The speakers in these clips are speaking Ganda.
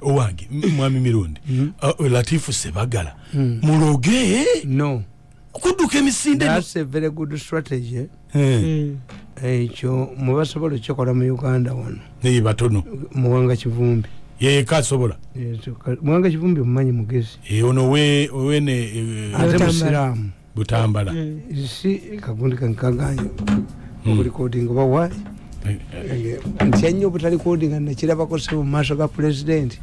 owange mwami Mirundi Latifu Sebagala muloge no kuduka emisinde. That's a very good strategy. Ekyo mubasobola kikola mu Uganda wano ne batono muwanga kivumbi ye kasobola muwanga kivumbi mumanyi mugezi ono we ne ate musiramu Butambala si kagundi kankaganyo recording oba why ntyanyo butali recording na kirabako se mu maaso ga president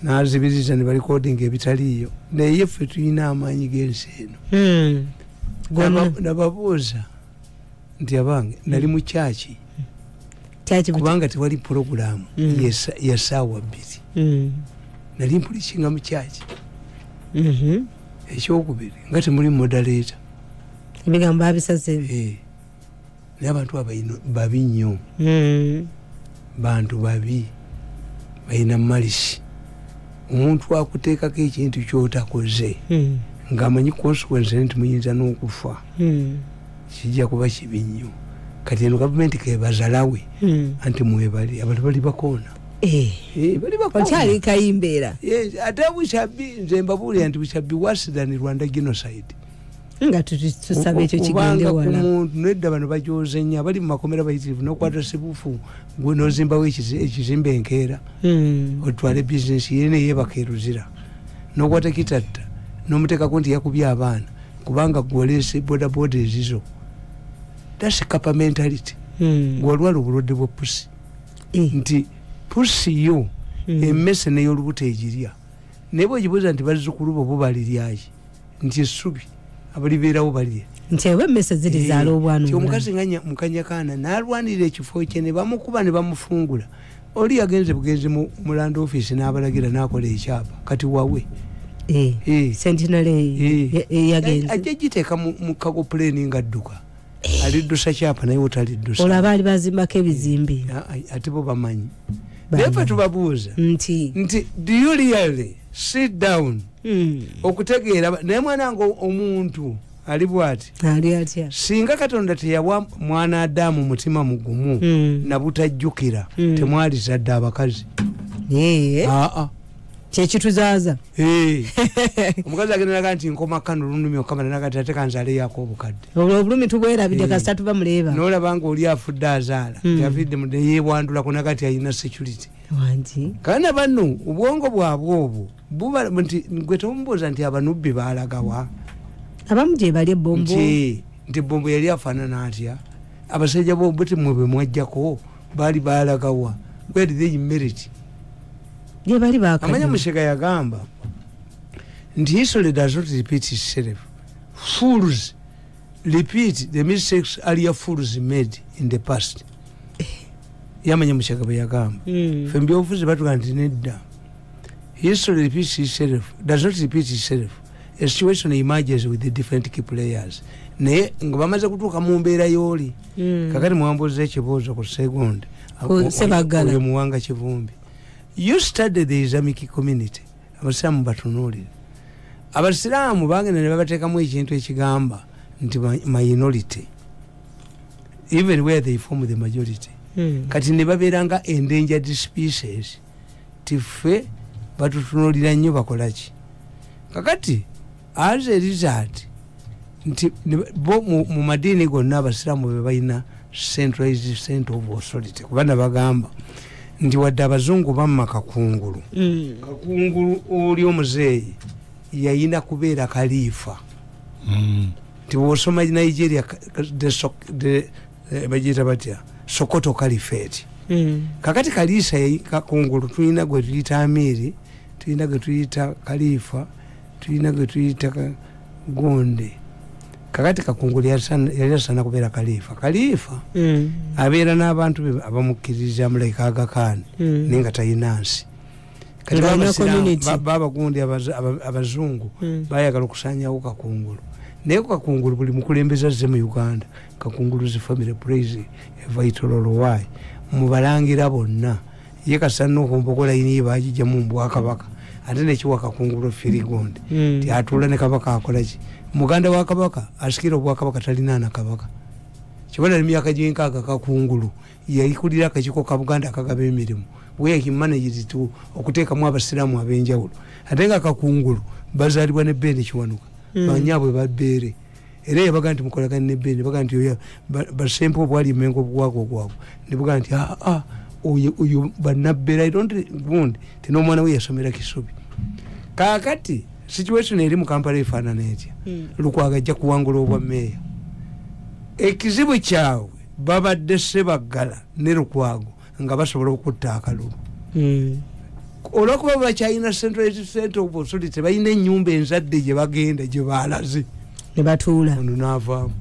nazibiriza ne recording ebitaliyo naye ffe tulina amaanyi g'ensi eno nababuuza nti abange nali mu kyaki kubanga tewali programu ya saawa 2 nali mpulikinga mu kyaki ekyokubiri nga temuli moderator ebigambo abisaze naye abantu babi nnyo bantu babi balina malisi omuntu akuteekako ekintu kyotakoze ng'amanyi consequence nti muyinza n'okufa kijja kuba kibi nnyo kati eno gavumenti kebazalawe anti mwebali abantu bali bakoona bali bakoona okyali kayimbeera ate bushabbi nze mbabuulira nti bushabbi worse than Rwanda genocide nga tusaba ekyo kigende wala kubanga nedda bano bajoze nnyo abali mu makomera bayitirivu n'okwata sibufu gwe n'ozimbawo ekizimbe enkeera otwale bizinesi ye neyeebaka eruzira n'okwata kitatta n'omuteekako nti yakubye abaana kubanga gwolese bodaboda ezizo that's capa mentality gwolwala obulwadde bwa pusi nti pusi yo emmese n'ey'olubuto egirya naye bwegibuuza nti bazzukulu bo bo baliryayi nti essubi abalibeerawo balya nti ewe emmese ziri zaala obwana omukazi nga mukanyakaana n'alwanirira ekifo kye ne bamukuba ne bamufungula oli yagenze bugenzi mu land office n'abalagira n'akola ekyapa kati wawe sentinale yagenze ajja giteeka mu kago plane nga adduka aliddusa kyapa naye otaliddusa olaba ali bazimbako ebizimbe ate bo bamanyi naye fe tubabuuza nti do you really sit down okutegeera naye mwana nga omuntu ali bwati ali atya singa Katonda teyawa mwana Adamu mutima mugumu na butajjukira temwali zadde abakazi kyekituzaaza omukazi agenderaga nti nkoma kano olulumi okamana nagati ate kanzaale yako obukadde obulumi tubwerabidde kasita tuba muleeba n'olabanga oli afudde azaala yafidde yeebwandulako nagati alina security kana banno obwongo bwabwe obwo buba nti gwe tomubuuza nti abanubbi baalagawa abamu gye bali ebbombo nti ebbombo yali afaanana atya abasajja bombo temwe bwe mwajjako baali baalagawa where did they merit gye bali baakadde amanya Mushega yagamba nti history does not repeat itself. Fools repeat the mistakes earlier fools made in the past. Yamanya Mushega bwe yagamba fembi ofuzi batuga nti nedda history repeats itself, does not repeat itself. A situation emerges with the different key players. Naye nga bamaze kutuuka mu mbeera y'oli kakati mwambuza ekibuuzo ku segonde Sebagala muwanga kivumbi. You study the Islamic community. Abasiraamu batunuulire. Abasiraamu bagenda ne babateekamu ekintu ekigamba nti minority even where they form the majority. Kati ne babeeranga endangered species. Tiffe batutunuulira nnyo bakolaki. Kakati as a result nti bo mu madini gonna abasiraamu be balina centralized center of authority kubanga bagamba nti wadde abazungu bamma kakungulu kakungulu oli omuzeeyi yayina kubeera kalifa nti bw'osoma Nigeria bagiyita batya Sokoto Caliphate kakati kalisa kakungulu tulina gwe tuyita amiri tulina gwe tuyita kalifa tulina gwe tuyita gonde kakati kakungulu yali asaana kubeera kalifa abeera n'abantu abamukkiriza mulayika Aga Khan naye nga talina nsi kati babagundi abazungu bayagala okusanyawo kakungulu naye kakungulu buli mukulembeza azze mu Uganda kakungulu zi family praise a vital role mubalangira bonna ye kasana okumbokola yini bajija mu Bwakabaka ate nekiwa kakungulu firigonde ti atula ne kabaka akolaki muganda wa kabaka asikira Obwakabaka talina na kabaka kibona emyaka gy'enkaaga kakungulu yayikulira akakiko ka Buganda akagaba emirimu where he managed to okuteekamu abasiraamu ab'enjawulo ate nga kakungulu bazaalibwa ne bendi kiwanuka banyaabwe babbeere era yabaga nti mukolagana ne bendi baga nti basempe obwali emengo obugwago ogwago ne baga nti oyo bannabbeera gundi tinomwana we yasomera Kisubi kaakati situation eri mu Kampala efaanana etya Lukwago ajja kuwangula obwa meeya ekizibu kyabwe babadde Sebaggala ne Lukwago nga basobola okutta akalulu olwokuba bakyalina central of authority balina ennyumba enzadde gye bagenda gye baalaze ne batuula ono n'avaamu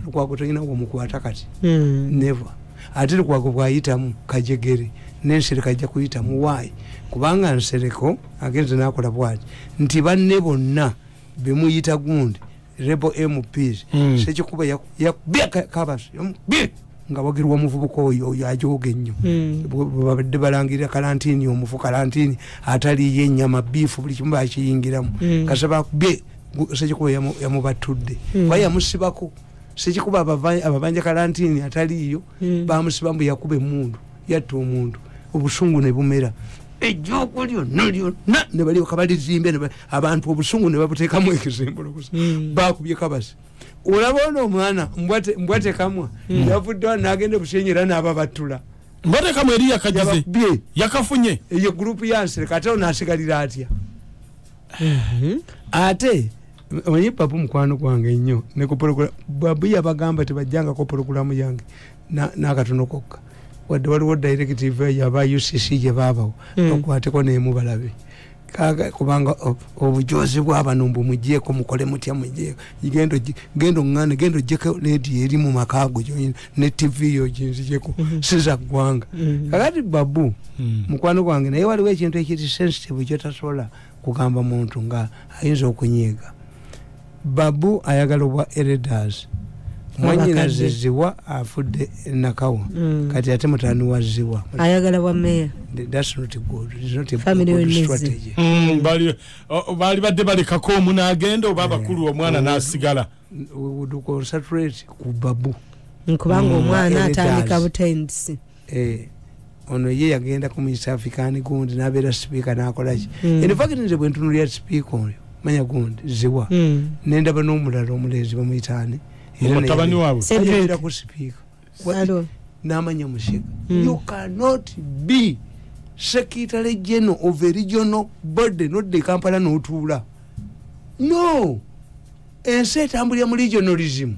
Lukwago tolina womukwata kati never ate Lukwago bwayitamu Kajegere n'Ensereko ajja kuyitamu waayi kubanga Nsereko agenze n'akola bwati nti banne bonna bemuyita gundi Rebel MPs sekikuba yakubye kabasi nga wagerwa muvubuka oyo ajoge nnyo babadde balangirira kalantini omufu kalantini ataliye ennyama biifu buli kimu bakiyingiramu kasaba kubye sekikuba yamubatudde bayamusibako sekikuba ababanja kalantini ataliyo bamusibamu yakuba emundu yatta omuntu obusungu ne bumera ejjoko lyonna ne bali kabalizimbe abantu obusungu ne babuteekamu ekizimbolo gusa bakubye kabasi olaba ono omwana mbwate kamwa yavuddewa n'agenda obusenyera n'ababatula mbwate kamwa eri yakagize yakafunye eyo gurupu ya Nsereko ate onasigalira atya ate omanyi Babu mukwano gwange nnyo Babu yabagamba tebajjangako pologulamu yange n'akatono kokka wadde waliwo directive yaba UCC gye baabawo bakwateko neemu balabe kubanga obujozi bw'abano mbumugyeko mukole mutya mugyeko gendo ngane gendo jeko lady eri mu makago ne TV yo jinzijeko siza gwanga kakati Babu mukwano gwange naye waliwo ekintu ekiri sensitive kyotasobola kugamba muntu nga ayinza okunyiiga Babu ayagala obwa elders mwanyina ziziwa afudde nakawa kati ate mutani wa ziwa ayagala bwa meya that's not good it's not a family good strategy bali badde balekako omuna agenda oba abakulu omwana n'asigala we would concentrate ku Babu nkubanga omwana atandika butendisi ono ye yagenda ku East African gundi n'abeera speaker n'akolaki in fact nze bwe ntunulira speaker oyo manya gundi ziwa nendaba n'omulala omulezi bamuyitaane mutabani waabwe ayera ku speaker n'amanya Mushega you cannot be secretary general of a regional body not the Kampala n'otuula no ensi etambulira mu regionalism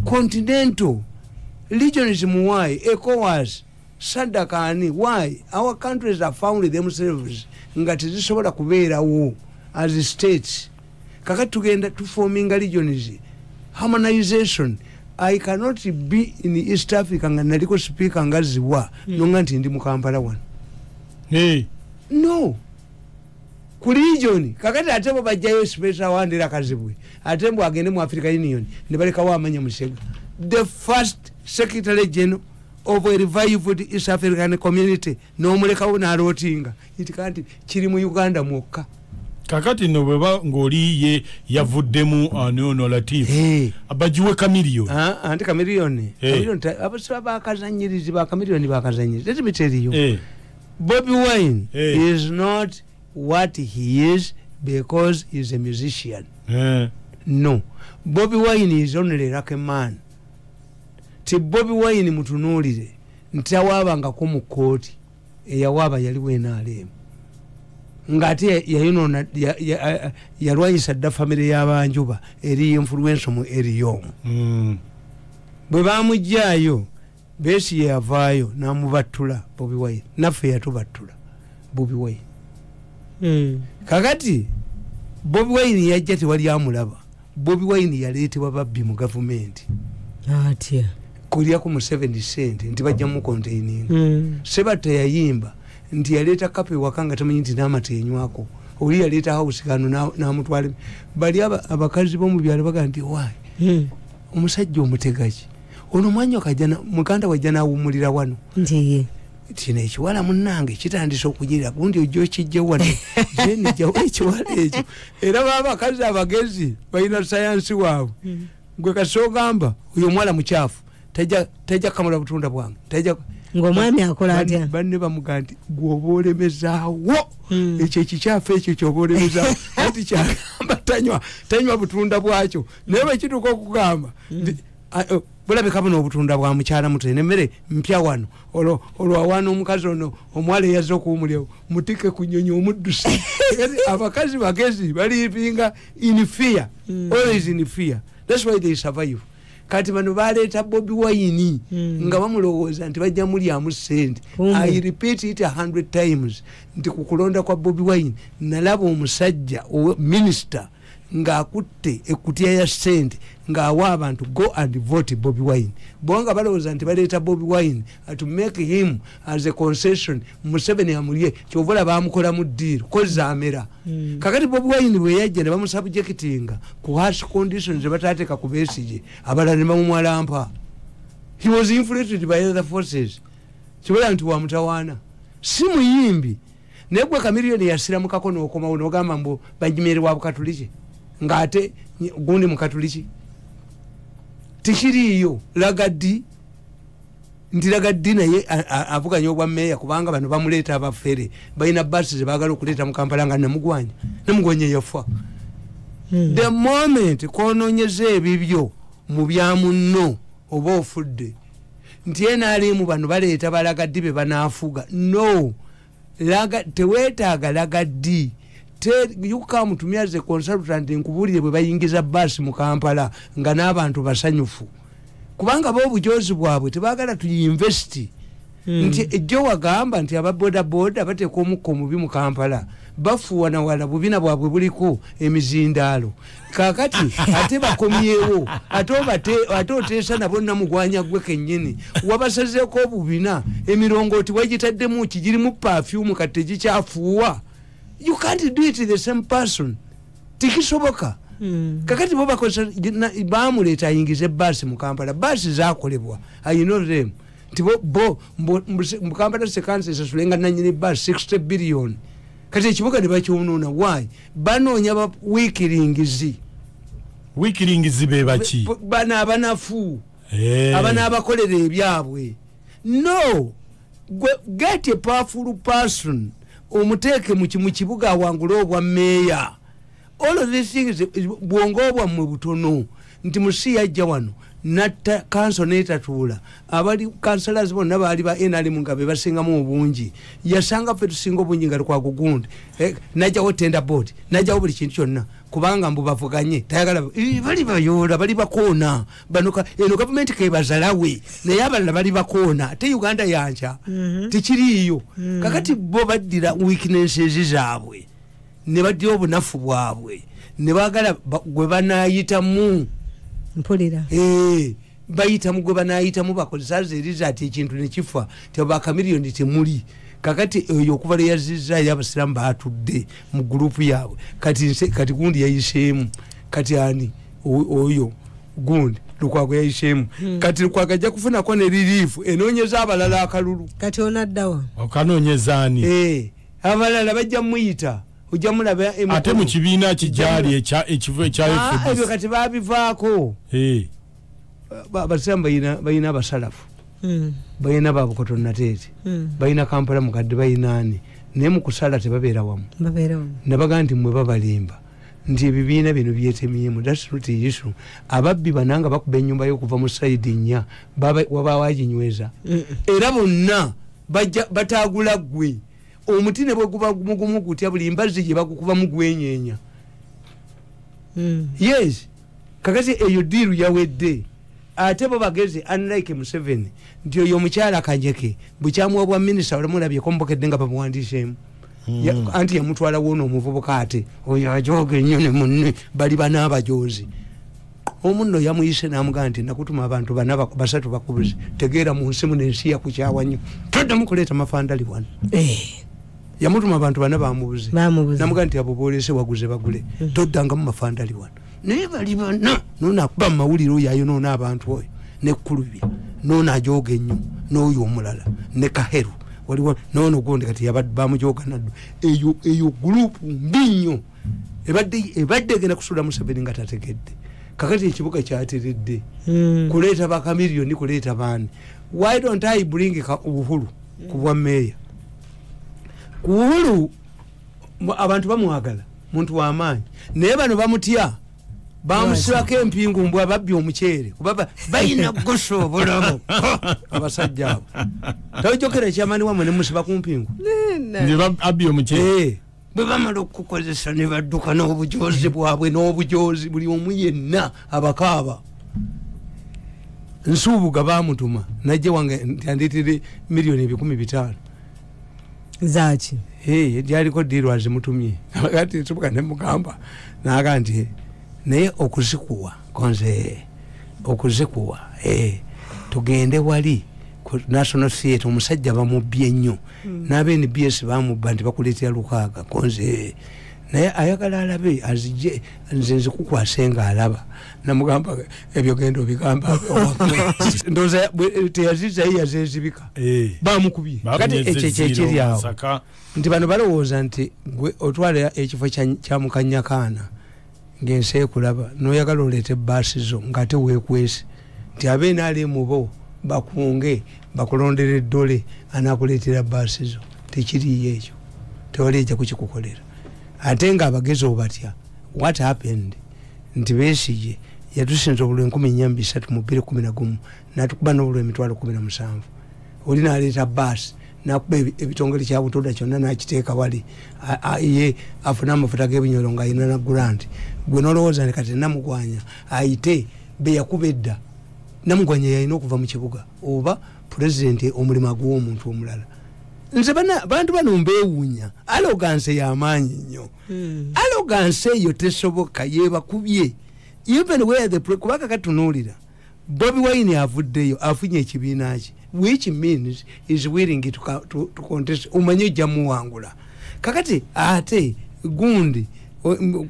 continental regionalism why ECOWAS Sadakani why our countries have found themselves nga tezisobola kubeerawo as states kakati tugenda tuforminga regionalism harmonization. I cannot be in East Africa nga naliko speaker nga ziwa nonga nti ndi mu Kampala wano no ku region kakati ate bo bajjayo special wandira kazibwe ate mbu agende mu Africa Union ne baleka wa amanya Mushega the first secretary general of a revived East African community no muleka wona rotinga itikati kiri mu Uganda mwokka kakati no bweba ngoliye yavuddemu anono latif abajiwe kamilioni anti kamilioni abasaba bakazanyirizi ba kamilioni bakazanyirizi let me tell you Bobby Wine is not what he is because he's a musician no Bobby Wine is only like a man ti Bobby Wine mutunulire ntawabanga ko mu kooti eyawaba yali wenaalemu ngati yayinona yalwanyisa dda family y'abanjuba eri influence mu eriyo bwe bamujjaayo besi yavaayo namubattula Bobby Wine naffe yatubattula Bobby Wine kakati Bobby Wine yajja tewali amulaba Bobby Wine yaleetebwa babbi mu gavumenti atya kulya ku mu 70 cent nti bajja mu containing Sebata yayimba nti yaleta kape wakanga tamanyi nti n'amatenywako oli yaleta house kano n'amutwale bali abakazi bo mu byalo baga nti wayi omusajja omutegaki ono mwanyo kajana mukanda wajja nawumulira wano ndiye tina ekiwala munnange kitandise okujira gundi ojjo kijja wano jeni jawo ekiwala ekyo era baba abakazi abagezi balina science waabwe gwe kasogamba uyo mwala muchafu tajja kamula butunda bwange tajja ng'omwami akola atya banne bamuga nti gwobaolemezaawo ekyo ekikyafa ekyo kyobaolemezaawo anti kyagamba tanywa butunda bwakyo naye bwekituuka okugamba bulabika buno obutunda bwa mukyala muto nemmere mpya wano olwo awaana omukazi ono omuwala eyazze okuwumulyawo mutike ku nnyonyi omuddusi abakazi bagezi balipinga in fear always in fear that's why they survive kati bano baleeta Bobi Wine nga bamulowooza nti bajja mulyamu sente I repeat it 100 times nti kukulonda kwa Bobi Wine nalaba omusajja minister ng'akutte ekkutiya ya sente ng'awa abantu go and vote Bobi Wine bonga balowooza nti baleeta Bobi Wine to make him as a concession Museveni amulye kyovola bamukolamu deal koza amera kakati Bobi Wine bwe yajja ne bamusubjectinga ku harsh conditions batateeka ku Besigye abalala ne bamumwalampa he was infiltrated by other forces kibola nti wamutawaana si muyimbi naye gwe Kamiliyoni yasiramukako n'okomawo n'ogamba mbu bajimere wa Bukatuliki ngate gundi mukatuliki tikiriyo lagadi ndi lagadi naye avuganya obwa meya kubanga bano bamuleta abafere balina basi ze bagala okuleta mu Kampala nga namugwanye yafa the moment kononyeze ebibyo mu byamunno oba ofudde nti ena ali mu bano baleta balagadi be banaafuga no tewetaaga lagadi you come to me as a consultant nkubulire bwe bayingiza basi mu Kampala nga n'abantu basanyufu kubanga bo bujozi bwabwe tebagala tuyinvesti nti ejjo wagamba nti ababoda boda bateeka omukko mubi mu Kampala bafuwa na wala bubina bwabwe buliko emizindaalo kakati ate bakomyewo ate oteesa nabo namugwanya gwe kennyini wabasazeeko obubina emirongooti wagitaddemu kigirimu perfume kati tegikyafuuwa you can't do it to the same person tikisoboka kakati bo bakosa bamuleta ayingize basi mu Kampala basi zakolebwa I know them tibo mu Kampala sekanse sasulenga nanyine basi 60 billion kati ekibuga ne bakyonona why banoonya ba wikiringizi be baki bana abanafu abana abakolera ebyabwe no get a powerful person omuteke mu kibuga awangula obwa meya all of these things bwongo bwammwe butono nti musi yajja wano natta kanso netatuula abali councillors bonna baali ba NRM nga be basingamu obungi yasanga ffe tusinga obungi nga kwa gugundi najjawo tender board najjawo buli kintu kyonna kubanga mbu bavuganye tayagala bali bayola bali bakoona banoka eno government kebazalawe naye abalala bali bakoona ate Uganda yancha tikiriyo kakati bo baddira weaknesses zaabwe ne baddira obunafu bwabwe ne bagala gwe banayitamu mpulira bayita mugwe banayitamu bakozesa zeriza ati ekintu nekifa teba Kamiliyoni temuli kakati oyo okuva yazizza y'abasiramu batudde mu group yaabwe kati gundi yayishemu kati ani oyo gundi Lukwago yayishemu kati Lukwago ajja kufuna ko ne relief enoonyeza abalala akalulu kati onaddawa okanonyezani abalala bajja muyita ujja mulaba ate mu kibiina kijali ekivu ekya ebyo kati babivaako basiramu bayina abasalafu bayina babukoto nateete bayina Kampala mukadde bayinaani naye mu kusala tebabeera wamu nabaga nti mmwe babalimba nti ebibiina bino byetemyemu that's not the issue ababbi bananga bakuba ennyumba y'okuva mu sayidi nnya waba waginyweza era bonna bataagula ggwe omuti ne bwe guba mugumu gutya buli mbazi gye bagukuba mu gwenyeenya yes kakati eyo diiru yawedde ate bo bagezi unlike Museveni nti oyo omukyala Kajeke bukyamuwa bwa minisita olamulabyeko mbokedde nga bamuwandiisemu anti yamutwala wona omuvubuka ate oyo ajoga ennyo ne munne bali banaabajozi omunno yamuyise n'amugaa nti nakutuma abantu basatu bakubuze tegeera mu nsi muno ensi yakukyawa nnyo toddamu kuleeta mafandali wano yamutuma abantu bana bamubuze namugaa nti abo boolese waguze bagule toddangamu mafandali wano naye bali bana nonakuba mu mawulire oyo ayonoona abantu oyo nekkulubya noona ajoga ennyo n'oyo omulala ne Kaheru waliwo noono gundi kati bamujoga naddu eyo gurupu mbi nnyo ebadde egenda kusuula Museveni nga tategedde kakati ekibuga kyateredde kuleeta ba Kamiliyoni kuleeta baani why don't I bring Uhuru kubwa meya Uhuru abantu bamwagala muntu wa amaanyi naye bano bamutya bamusirako empingu mbwa babbi omuceere kubaba bayina goso bulabo abasajja abo tojokera kyamani wamwe ne musiba ku mpingu ndiba abbi omuceere bwe bamala okukozesa ne badduka n'obujozi bwabwe n'obujozi buli omu yenna abakaaba nsuubuga bamutuma najje wange ntianditire $5,000,000 zaki lyaliko diirwa zimutumye kati nsubuka ne mugamba naga nti naye okuzikuwa konze okuzikuwa tugende wali ku National Theatre omusajja bamubbye nnyo n'abe-NBS bamubba nti bakuleetera lukaaga konze naye ayagala alabe azije nze nzikukwasenga alaba namugamba ebyo gendo bigamba ndoza teyaziza yazezibika bamukubye kati ekyekyekiri awo nti bano balowooza nti gwe otwala ekifo kya mukanyakaana ng'ensi ekulaba n'oyagala oleete baasi zo ng'ate weekwese nti abenaalimu bo bakunge bakulondera eddole anaakuleetera baasi zo tekiriyo ekyo tewali ejja kukikukolera ate ng'abagezi obatya what happened nti Besigye yatusinza obulwa 4,300 mu 2011 n'atukuba n'obulwa 17,000 oli n'aleeta baasi n'akuba ebitongole kya butoda kyonna n'akiteeka wali ye afuna amafuta g'ebinyolo ng'ayina na grant gwe n'olowooza ne kati namugwanya ayite be yakuba edda namugwanya yalina okuva mu kibuga oba pulezidenti omulimu aguwa omuntu omulala nze bantu bano mbeewuunya aloganse y'amaanyi nnyo aloganse eyo tesoboka yebakubye even where the kubaka katunuulira Bobi Wine avuddeyo afunye ekibiina kye which means is willing to contest umanye jamuwangula kakati ate gundi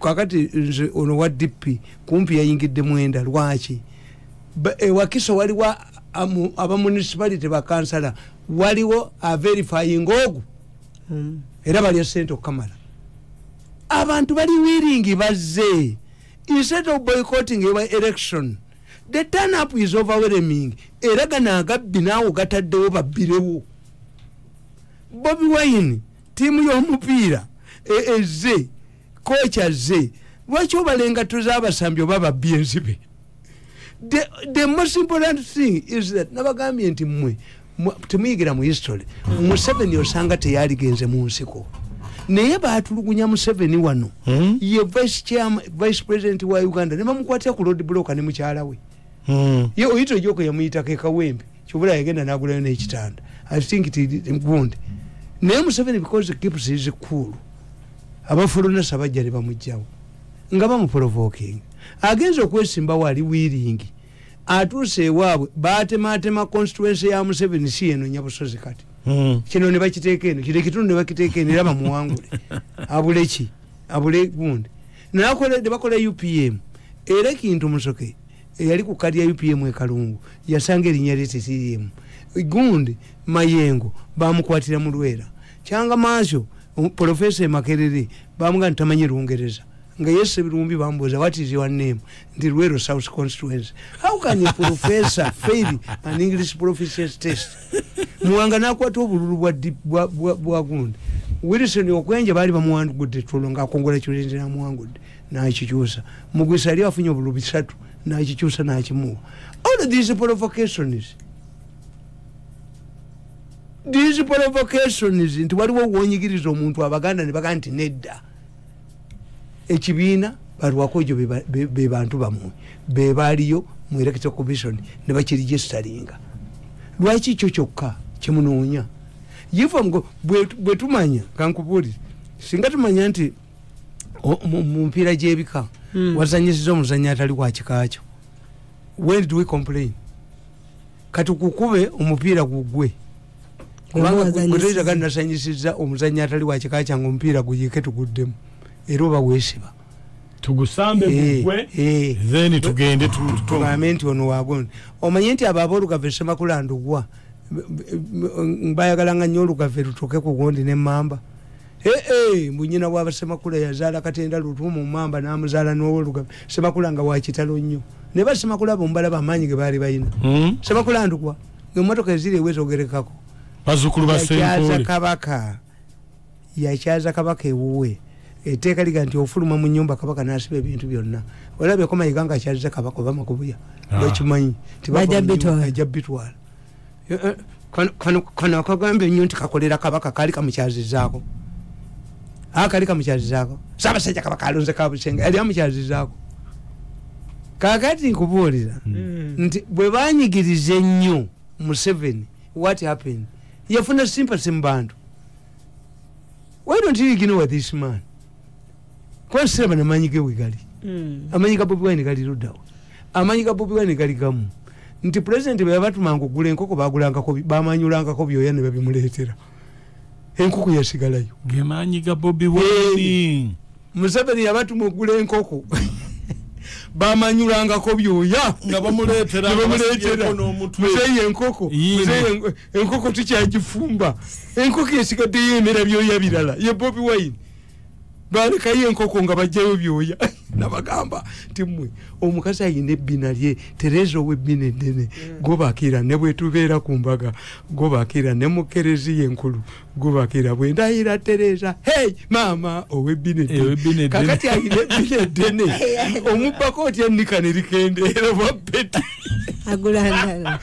kakati ono wa DP kumpi yayingidde mwenda lwaki Wakiso waliwo aba municipality bakansala waliwo a verifying ogu era bali sente okamala abantu bali willing bazze instead of boycotting your election the turn up is overwhelming era gana gabbi naawo gataddewo babbirewo Bobi Wine tiimu y'omupiira ezze kocha ze lwaki obalenga tuzaabasambyo bababbi enzibe the most important thing is that nabagambye nti mmwe temuyigira mu history Museveni osanga teyaligenze mu nsiko naye baatulugunya Museveni wano ye vice president wa Uganda ne bamukwatira ku road block ne mukyala we ye oyito joko yamuyita ke kawembe kyobula yagenda nagulayo n'ekitanda I think it is good naye Museveni because he keeps his cool abafuluna sabajja ne bamujjawo nga bamuprovoking agenza okwesimba wali wiringi atuuse ewaabwe baatematema constituency ya Museveni si eno Nyabusozi kati kino ne bakiteeka eno kire kitundu ne bakiteeka eno era bamuwangule abuleki abule gundi ne bakola UPM era kintu musoke eyali ku kadi ya UPM ekalungu yasanga erinnya lye tetiriimu gundi Mayengo bamukwatira mu Lwera kyanga maaso Professor Makerere bamuga ntamanyi Lungereza nga Yesu birumbi bambuza what is your name ndi Lwero South constituency how can a professor fail an English proficiency test muwanga nakwata obululu bwa gundi Wilson okwenje bali bamuwangudde tulo nga congratulations na muwangudde n'akikyusa mugwisa ali afunye obululu 3 n'akikyusa n'akimuwa all of these provocations nti waliwo wonyigiriza omuntu abaganda ne baganda nti nedda ekibiina balwako ekyo be bantu bamwe be baaliyo mu electoral commission ne bakiregisteringa lwaki kyo kyokka kimunoonya yifa bwe tumanya kankubuli singa tumanya nti mu mpiira gy'ebika wazanyisiza omuzannyo atali kwa kikaakyo when did we complain kati kukube omupiira gugwe kubanga gwe nasanyisiza omuzannyo atali wa kika kyange omupiira guyiike tuguddemu era oba weesiba tugusambe gugwe then tugende tugambe nti ono wagondi omanye nti abo aboolugave Semakulandugwa bayagalanga nnyo olugave lutuuke ku gondi n'emmamba munyina w'abasemakula yazaala Katenda Lutuumu Mamba n'amuzaala n'owolugave Semakula nga wakitalo nnyo ne basemakula bombalaba amaanyi ge baali balina Semakulandugwa ngemotoka ezire wezogerekako bazukulu basenkole yakyaza kabaka ewuwe etteeka liga nti ofuluma mu nyumba kabaka nasiba ebintu byonna olabye ko Mayiga nga akyaziza kabaka oba Makubuya bakimanyi ajja bitwala kano akagambye nnyo nti kakolera kabaka kali kamukyazizaako kali kamukyazizaako Ssaabasajja kabaka alonze Kabusenga yali amukyazizaako kakati nkubuulira nti bwe banyigiriza ennyo Museveni what happened yafuna sympathy mu bantu. Why don't you ignore this man? Kwa sema na manyike wigali amanyika Bobi Wine gali rudawo amanyika Bobi Wine gali gamu nti president bwe abantu mangu gule enkoko bagulanga ko bamanyulanga ko byoya ne babimuletera enkoko yasigalayo gemanyika Bobi Wine Museveni yabatu mugule enkoko bamanyulanga ko byoya nga bamuletera muzeyi enkoko tukyagifumba enkoko esigadde yemera byoya birala ye Bobi Wine baleka yenkoko nga bajjayo byoya nabagamba timwe omukazi ayine ebbina lye Tereza ow'ebbina eddene gobakira ne bwetubeera ku mbaga gobakira ne mukerezi yenkulu gobakira bwendayira Tereza hey mama ow'ebbina eddene kakati ayine ebbina eddene omubako otya nikane likendeera bapeti agulanda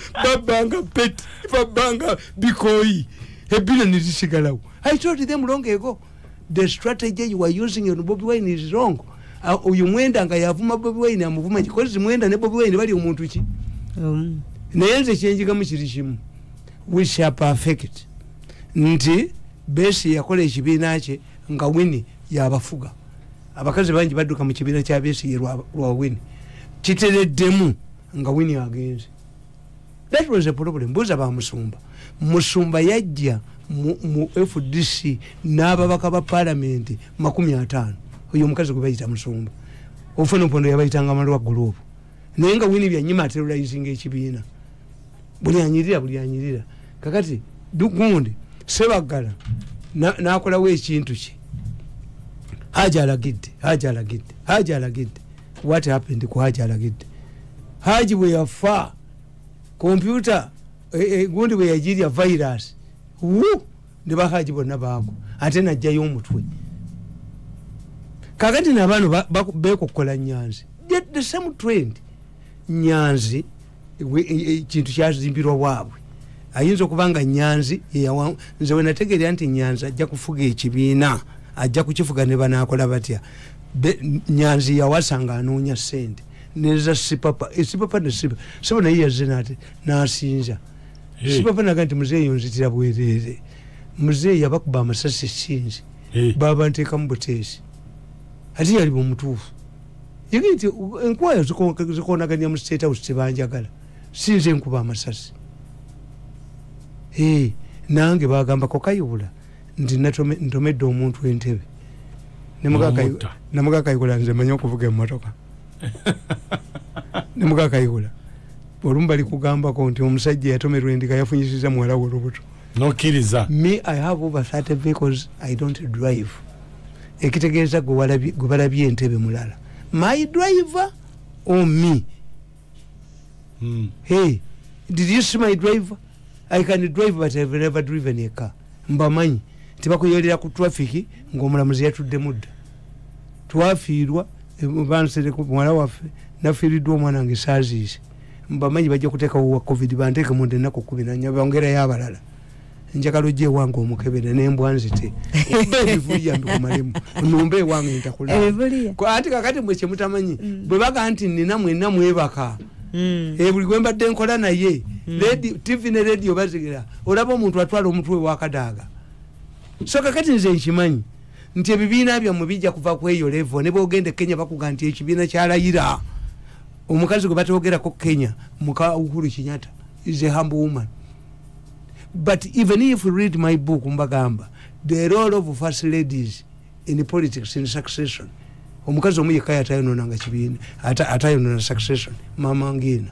babanga bikoyi ebbina nilisigalawo. I told them long ago the strategy you are using on Bobi Wine is wrong. Uyu mwenda nga yavuma Bobi Wine amuvuma because mwenda ne Bobi Wine bali omuntu ki nayenze kyenjiga mu kirishimu we shall perfect nti besi yakola ekibiina kye nga Wini yabafuga abakazi bangi badduka mu kibiina kya besi lwa Wini kitereddemu nga Wini agenze. That was a problem. Buza ba Musumba yajja mu FDC n'ababaka ba parliament 50. Uyo mukazi gwe bayita Musumba ofuna mpondo yabayitanga malwa group naye nga Wini bya nyima terrorizing ekibiina buli anyirira kakati dugundi Sebagala n'akolawo ekintu kye Haji alagidde what happened ku Haji alagidde Haji bwe yafa computer gundi bwe yajirya virus ne bahaji bonna baako ate najjayo omutwe kakati n'abantu beekokola Nyanzi the same trend Nyanzi kintu kyazimbirwa bwabwe ayinza okubanga Nyanzi nze we nategeera nti Nyanzi ajja kufuga ekibiina ajja kukifuga ne banaakola batya Nyanzi yawasanga anoonya ssente neza sipapa nesiba naye yazze n'asinza sipapa naga nti muzeeyi yonzitira bwereere muzeeyi yabakuba amasasi sinzi baba nteeka mu buteesi ate yali bumutuufu yegee nti enkwaya zikonaganya mu State House tebanjagala sinze enkuba amasasi nange bagambako Kayihura nti ntomedde omuntu entebe nemuga Kayihura nze manyi okuvuga emmotoka nemuga Kayihura olumu bali kugambako nti omusajja yatomerwa endika yafunyisiza muwala we olubuto nokkiriza me I have over 30 vehicles I don't drive ekitegeeza gwe balabye entebe mulala my driver or me hey did you see my driver? I can drive but I've never driven a car mbamanyi tibakuyolera ku traffic ng'omulamuzi yatudde mudda twafiirwa bansere ku mwala waffe nafiiriddwa omwana wange saaziise mbamanyi bajja kuteekawo wa covid banteeke mu nnaku 14 bongerayo abalala njagala ojje ewange omukebere n'embwa nzite ebivuliya mbikumalemu numba ewange ntakulaba ate kakati mwe kyemutamanyi bwe baga nti nina mwenna mwebaka buli gwe mbadde nkola naye TV ne radio bazigira olaba omuntu atwala omutwe wakadaaga so kakati nze nkimanyi nti ebibiina byammwe bijja kuva ku eyo level ne bwogende Kenya bakuga nti ekibiina kyalayira omukazi gwe batoogerako Kenya muka Uhuru Kenyatta is a humble woman. But even if you read my book mbagamba the role of first ladies in politics in succession omukazi omuyekaya atayononanga kibiina atayonona succession mama ngina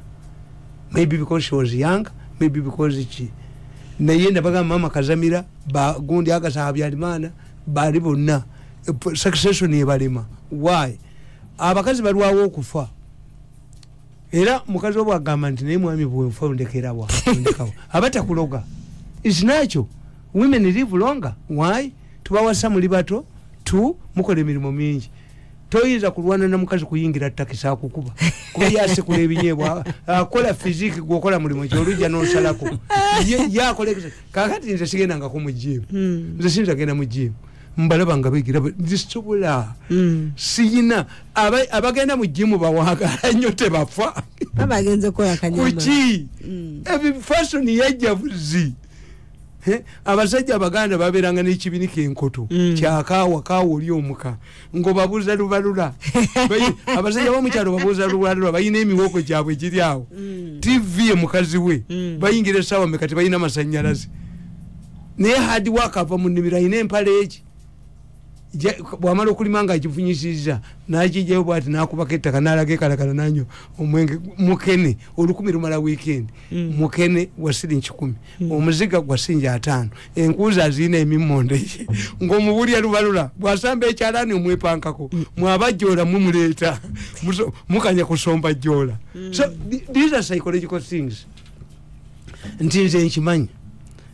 maybe because she was young maybe because she naye ndabagamba mama Kazamira bagundi agasa Habyarimana bali bonna succession yebalema why abakazi balwawo okufa era mukazi obwagamba nti naye mwami bwenfa ondekerawa abatakuloga is natural. Women live longer. Why? Tubawasa muli bato, tu mukola emirimu mingi. Toyinza kulwana na mukazi kuyingira takisa kukuba kuba yase kula ebinyebwa akola physique gwokola mulimo kyoluja n'osalako yakola kakati nze sigenda nga ko mu gym nze sinza genda mu gym mbalaba nga begira disobula siyina abagenda mu gym bawagala nnyo tebafa abagenze kola kanyama kuki every fashion yajavuzi abasajja abaganda baberanga n'ekibiniko enkoto kyakaawa kaawa oli omuka ngo babuuza lubalula abasajja bomukyalo babuuza lubalula bayina emiwoko gyabwe giri awo tv mukazi we bayingira essaawa meka tebayina amasannyalaze naye hard work ava mu nnimiro ayina empale eki bwamala okulima nga agifunyisiza nakijjayo bwati nakubako ettaka nalaga ekalakala nanyo omwenge mukene olukumi lumala weekend mukene wa siringi 10 omuziga gwa siringi 5 enkuuza azina emimonde ng'omubulya lubalula bwasamba ekyalaani omwepankako mwabajjoola mumuleeta mukanya kusomba jjoola. So these are psychological things. Nti nze nkimanyi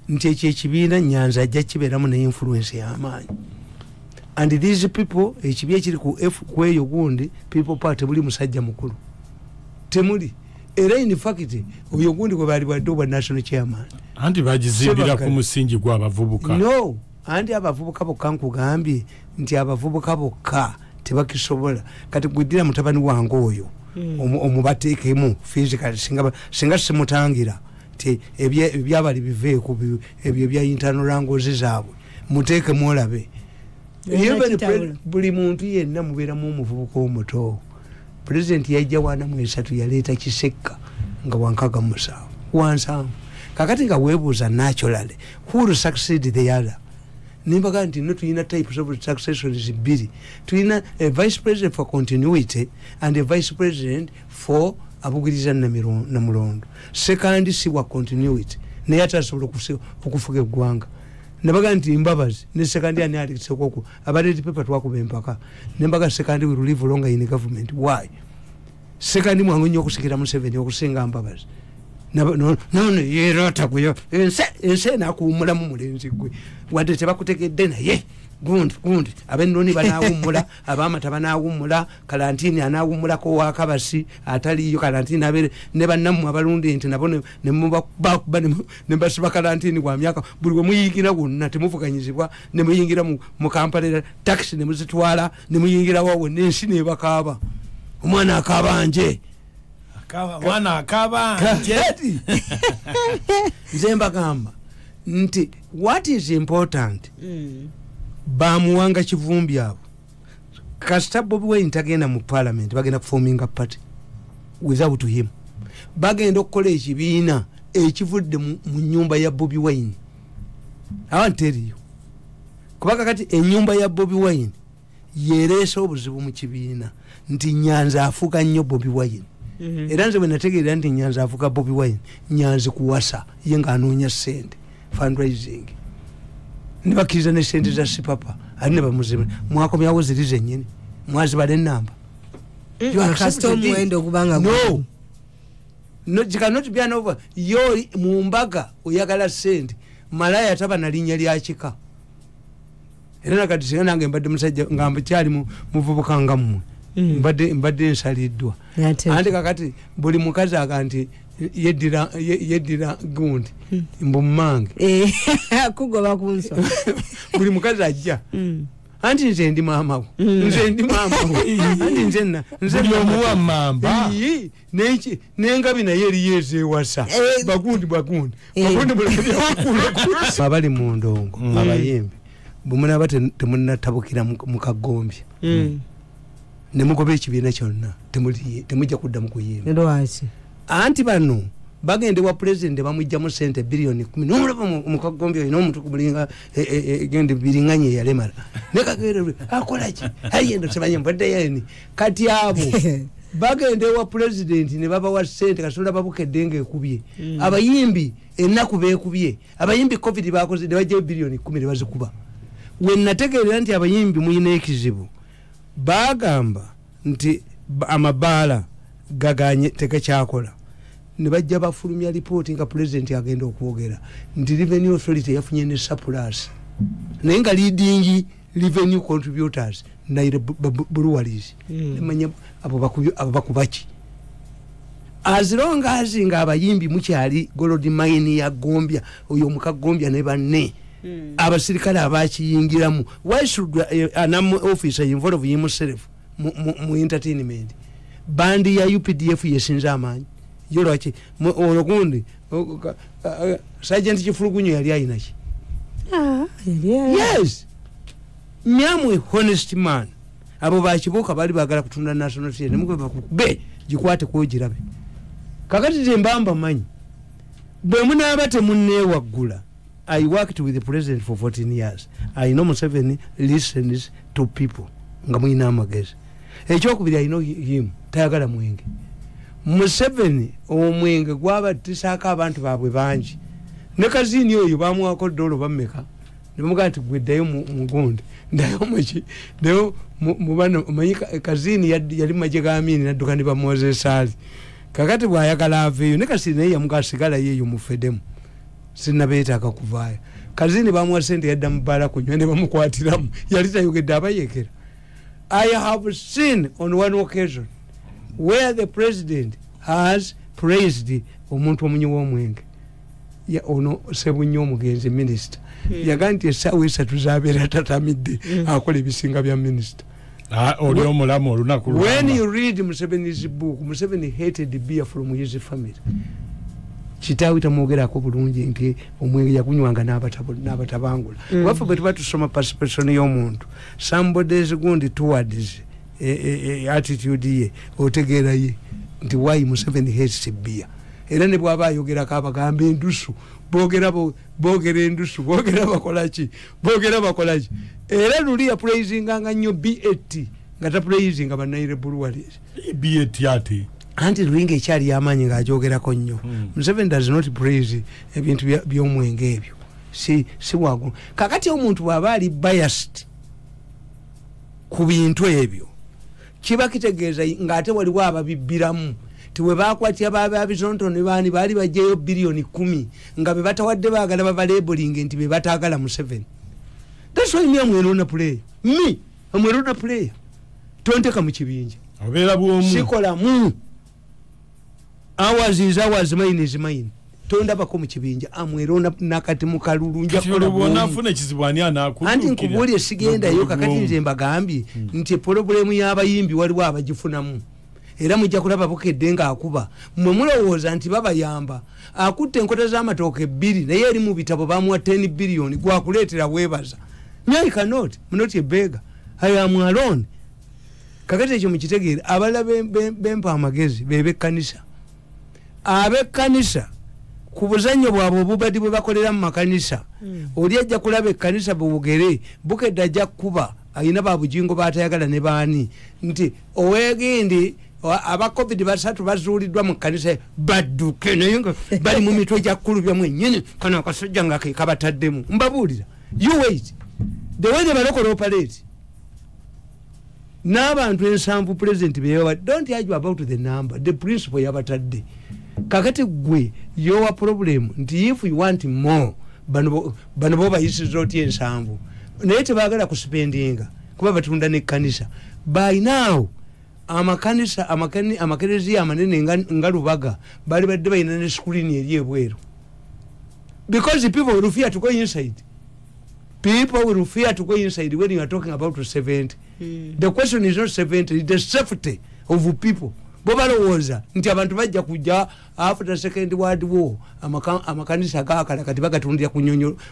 nti ekyo ekibiina Nyanza ajja kibeeramu ne influence y'amaanyi. And these people ekibye kiri ku F kweyo gundi people party buli musajja mukulu temuli era in fact oyo gundi gwe bali bwa national chairman anti bajizimbira ku musingi gwa abavubuka. No anti abavubuka bokka nkugambye nti abavubuka bokka tebakisobola kati gwidira mutabani wange oyo omubateekemu physically singa simutangira ti ebyabali biveeko ebyo bya internal language zaabwe muteeke mwolabe. Buli muntu yenna mubeeramu omuvubuka omuto. President yajja wana mu 3 yaleeta Kisekka nga wankaga musawo wansanvu kakati nga weebuuza naturally who will succeed the other. Nimbaga nti no tuyina types of successions bbiri. Tuyina a vice president for continuity and a vice president for abugiriza na mulondo. Second si wa continuity naye atasobola okufuga eggwanga. Nabaga nti mbabazi ne second ani ali sekoko abadde paper twakuba empaka nembaga second will live longer in government. Why? Second mwangu nyo kusikira mu 7 okusinga mbabazi no yerota kuyo ense na kuumula mu mulenzi gwe wadde tebakutegedde naye gundi abenoni banawumula abamata banawumula kalantini anawumula ko wakabasi ataliyo kalantini abere ne bannamu abalundi nti nabo ne mubakuba ne basiba kalantini kwa myaka buli gwe muyingira gonna temuvuganyizibwa ne muyingira mu kampala taxi ne muzitwala ne muyingira wawo n'ensi ne bakaba omwana akabanje mwana akabanje nzemba gamba nti what is important bamuwanga kivumbi abo kasita Bobi Wine tagenda mu parliament bagenda forming a party without him bagenda okukola ekibiina ekivudde mu nyumba ya Bobi Wine. I want to tell you kubaka kati enyumba ya Bobi Wine yereesa obuzibu mu kibiina nti Nyanza afuga nnyo Bobi Wine. Era nze bwe nategeera nti Nyanza afuga Bobi Wine Nyanza kuwasa ye nga anoonya ssente fundraising nibakiriza ne sente za sipapa ali ne bamuzibu mwakomyawo ziri zennyini mwazibala ennamba no cannot be an over yo mu mbaga oyagala sente malaya taba na linnya lya kika era nakati singa nange mbadde musajja ngamba kyali muvubuka nga mmwe mbadde nsaliddwa andi kakati buli mukazi akanti yeddira gundi mbummange kugoba kunso buli mukazi ajja anti nze ndi maama anti nze omuwa mamba nengabi naye eriyeze ewasa bagundi abali mu ndongo abayimbi bwemunaba temunatabukira mu kagombye nemugoba ekibiina kyonna temujja kuddamu kuyimba. Anti bano bagende wa president bamujjamu sente bilioni 10 nomulaba mu kagombye oyo n'omuntu kubulinga gende bilinganye yalemala nekagere akolaki ayenda sebanye mbadde yeni kati abo bagende wa president ne baba wa sente kasola babukedde ngekubye abayimbi ennaku beekubye abayimbi covid bakoze ne bajja bilioni 10 ne bazikuba wennategeera nti abayimbi muyina ekizibu bagamba nti amabaala gaganye tekakyakola ne bajja bafulumya report nga president agenda okwogera nti revenue authority yafunye ne surplus naye nga leading revenue contributors naire breweries manya abo bakubaki as long as nga abayimbi mukyali gold mine ya Gombya oyo mukagombya ne banne abasirikale abakiyingiramu why should an officer involve himself mu entertainment bandi ya UPDF yesinza amanyi yolwachi olokundi sergeant Kifulugunyo yali ayinachi yes nyamwe honest man abo bakibuka bali bagala kutunda national theatre nemukwe bakube jikwate kujirabe kakati zembamba manyi bwe munabate munne wagula I worked with the president for 14 years. I know Museveni listens to people. Ngamwina amagezi. Ekyokubiri I know him. Tayagala mwenge. Museveni omwenge gwaba tisaka abantu babwe banji. Ne kazini oyo bamuwako dolo bameka. Nemuga ati gweddayo mugonde. Ndayo mchi. Ndayo mubano manyika kazini yali majega amini nadduka ndi ba Moses Ali. Kakati bwayagala aveyo ne kasini naye yamugasigala yeyo mufedemu. Sinabeta akakuvaya kazini bamwa sente yadda mbala kunywende bamukwatiramu yalita yogedde abayekera. I have seen on one occasion where the president has praised omuntu omunyi w'omwenge ya ono Sebunyo omugenzi minister yaganti esawe esatu zabeera tatamidde akola ebisinga bya minister. Oli omulamu olunaku lwa. When you read Museveni's book, Museveni hated beer from his family. Chitawi tamwogera ko bulungi nti omwenge yakunywanga n'abatabangula wafu bwe tuba tusoma participation y'omuntu somebody is going towards attitude ye otegeera ye nti why Museveni hates beer era ne bwaba ayogera kabagambe endusu boogera endusu boogera bakolaki era luli ya praising nga nnyo BAT nga ta praising abanaire breweries BAT ati anti luinge ekyali yamanyi ng'ajogerako nnyo. Museveni does not praise ebintu by'omwenge ebyo si wagu kakati omuntu bw'aba ali biased ku bintu ebyo kiba kitegeeza ng'ate waliwo ababibbiramu tiwe bakwatya babizonto ne baani baali bajjayo billion 10 nga be batawadde baagala babalabeling nti be bataagala Museveni. That's why me amwerona player amwerona player tonteka mu kibinja obeera bwomu sikola hours mine is mine tonda bako mu kibinja amwerona nakati mu kalulu nja kola bona afuna ekizibwani anakutukira anti nkubuli esigenda yo kakati nze mbagambye nti problem y'abayimbi waliwo abagifunamu era mujja kulaba bukedde nga akuba mwe mulowooza nti babayamba akutte enkota z'amatooke 2 naye eri mu bitabo bamuwa 10 billion gwakuleetera weebaza. I cannot not a beggar. I am alone. Kakati ekyo mukitegeera abalala bempa amagezi bebe kanisa abe kanisa ku buzannyo bwabwe obubadi bwe bakolera mu makanisa oli ajja kulaba ekkanisa bugere bukedde ajja kuba ayina babujingo batayagala ne baani nti owegende aba covid 3 bazuuliddwa mu kanisa badduke naye nga bali mu mitwe gya kulubya mwennyini kano akasajja nga ke kabataddemu mbabuulira you wait the way they balokola operate n'abantu ensanvu president beyawa don't argue about the number the principle yabatadde kakati gwe your problem nti if you want more bano bo bayisiza oti ensanvu naye tebagala kuspendinga kuba batunda ne kanisa by now amakanisa amakerezi amanene nga Lubaga bali badde bayina ne screen eri ebweru because people will fear to go inside. People will fear to go inside when you are talking about 70. The question is not 70, it's the safety of people. Bobalowoza nti abantu bajja kujja after second world war amakanisa gakala kati bagatundira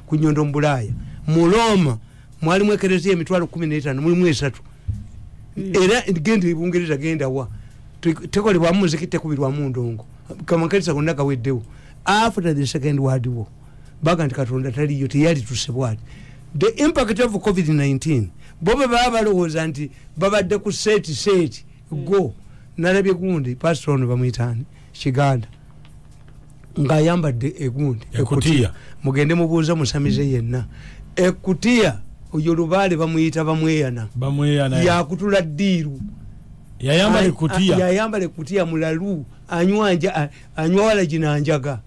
kunyondo mbulaya muloma mwali mwekerezia emitwalo 15 mulimu 3 era gende ibungereza genda wa tekolebwa muziki tekubirwa mu ndongo kamakanisa gonna gaweddewo after the second world war baga nti katonda taliyo teyali tusebwati. The impact of COVID-19 bobe babalowooza nti babadde ku set go nalabye gundi pastor ono bamuyitani Kiganda ngayambadde egundi ekutiya mugende mubuuza musamize yenna ekutiya oyo lubaale bamuyita bamweyana ya kutula ddiiru yayambala ekutiya mulalu anywa wala jinanjaga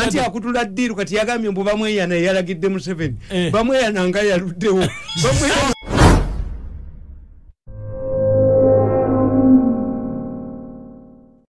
anti akutula ddiru kati yagambye mbu bamweyana yalagidde Museveni bamweyana nga yaluddewo